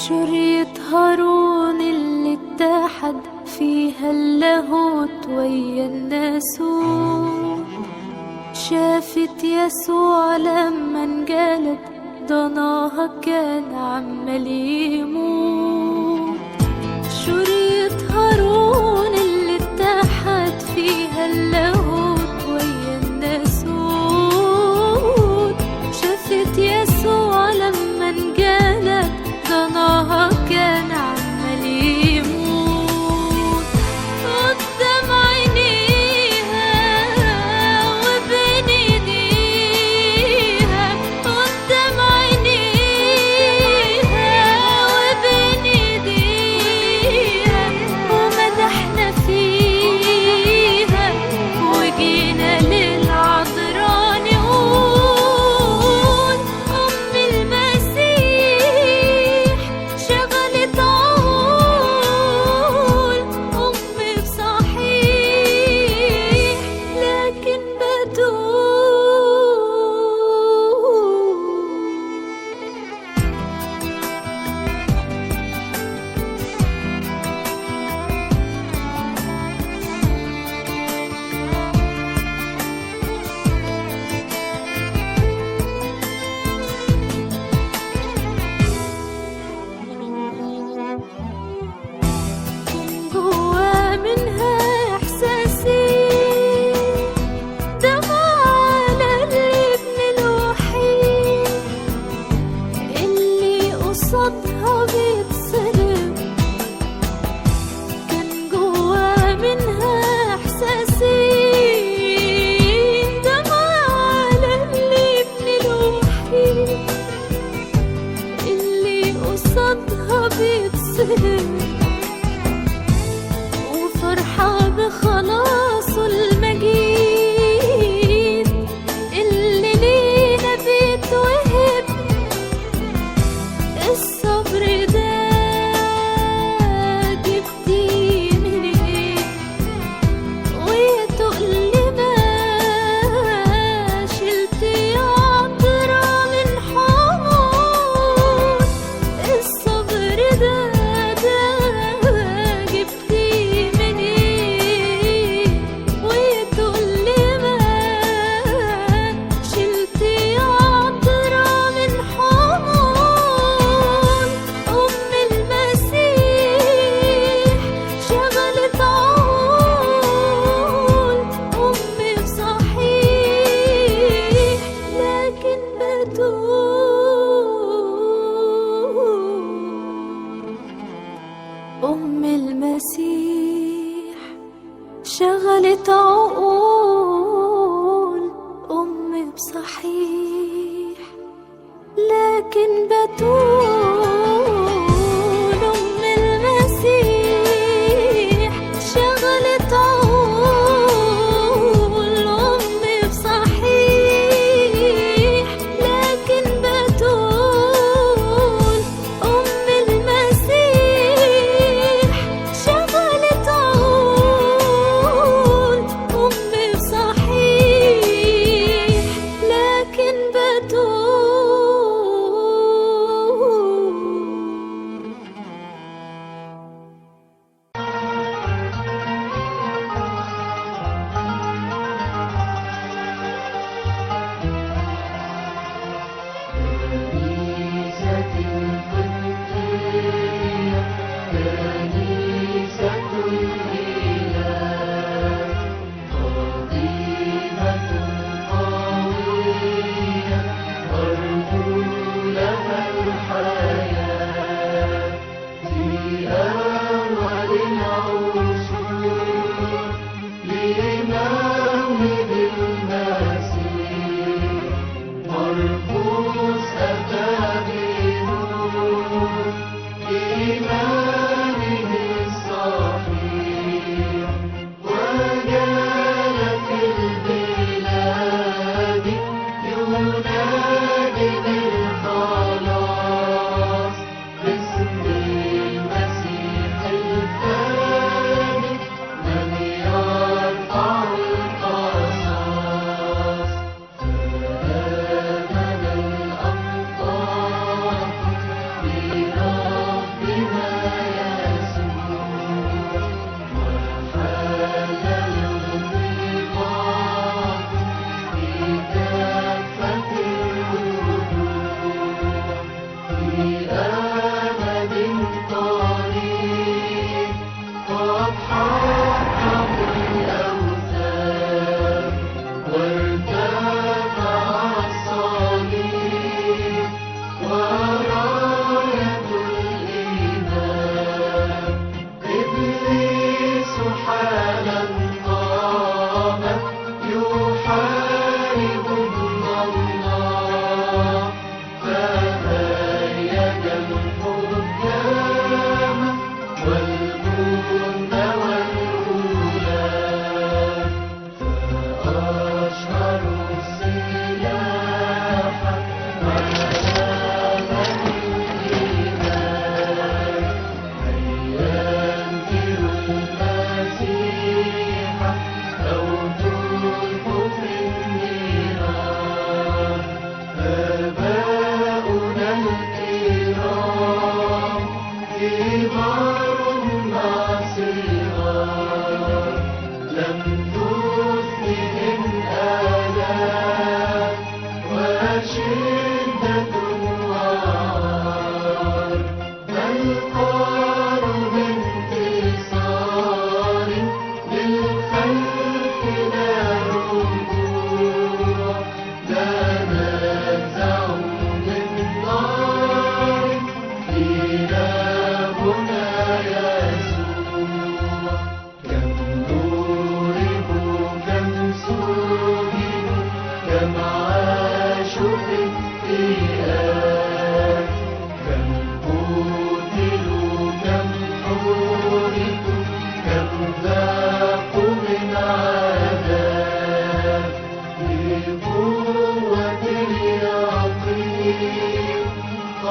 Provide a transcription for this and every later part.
شريط هارون اللي اتحد فيها اللاهوت ويا الناسوت، شافت يسوع لما انجلد ضناها كان عمال يموت. شريط هارون اللي اتحد فيها اللاهوت ويا الناسوت، شافت يسوع لما انجلد ضناها كان عمال يموت. قدام عينيها وبين ايديها، قدام عينيها وبين ايديها، ومدحنا فيها وجينا للعذراء نقول أم المسيح شغلت عقول. أم بصحيح لكن بتوب. جوا منها إحساسي دمع على الابن الوحيد اللي قصادها بيتصلب. كان جوا منها إحساسي دمع على الابن الوحيد اللي قصادها بيتصلب، وفرحة بخلاصه المجيد اللي لينا بيتوهب. الصبر ده جبتيه منين؟ وتقول ما شلتي عطرة من حمود. الصبر ده جبتيه منين؟ وتقول ما شلتي عطرة من حمود. أم المسيح شغلت عقول. أم بصحيح لكن بتوب. أم المسيح شغلت عقول. أم بصحيح لكن بتقول. أم المسيح شغلت عقول. أم بصحيح لكن بتقول. أم المسيح شغلت عقول. أم بصحيح لكن بتوب.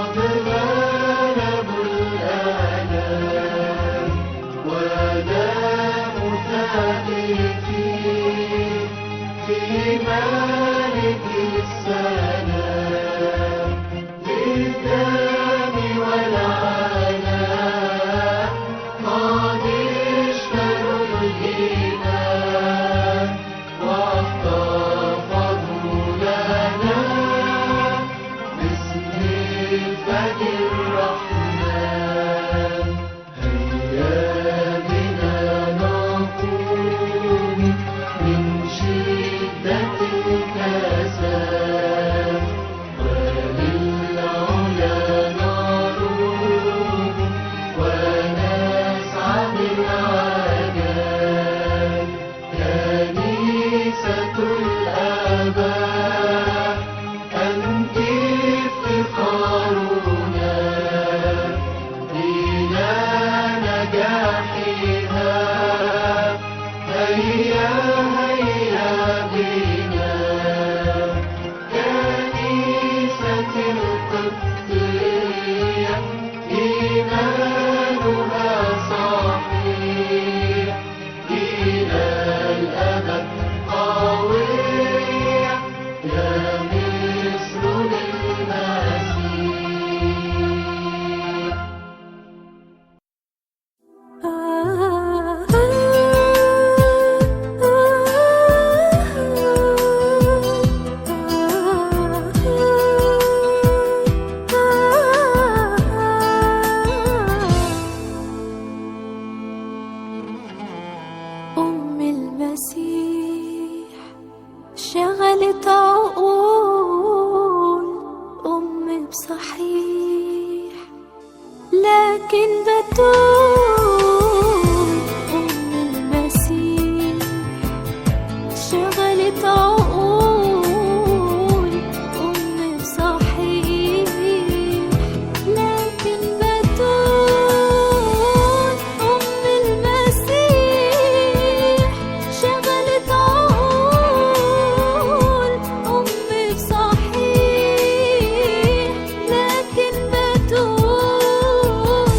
قد غلبوا الآلام وداموا ثابتين في مالك السلام بالدم والعناء قد اشتروا الإيمان واحتفظوا لنا باسم الفدي الرحمن. هيا بنا نقوم من شدة الكساد وللعلا نروم ونسعى بالعجل. كنيسة الآباء أنت افتخارنا إلى نجاحها. هيا هيا بنا كنيسة القبطية إيمانها صحيح إلى الأبد قوية يا مصر للمسيح. أم المسيح شغلت عقول أم بصحيح، لكن بتول أم المسيح شغلت عقول أم بصحيح، لكن بتول أم المسيح شغلت عقول أم بصحيح، لكن بتول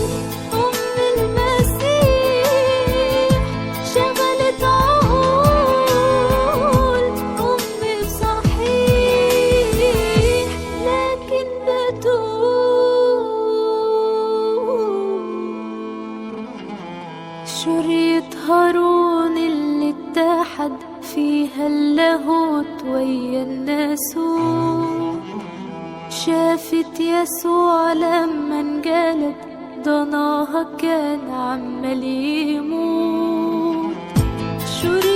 أم المسيح شغلت عقول أم بصحيح، لكن بتول شريط هارون اللي اتحد فيها اللاهوت ويا الناسوت، شافت يسوع لما انجلد ضناها كان عمال يموت. شريط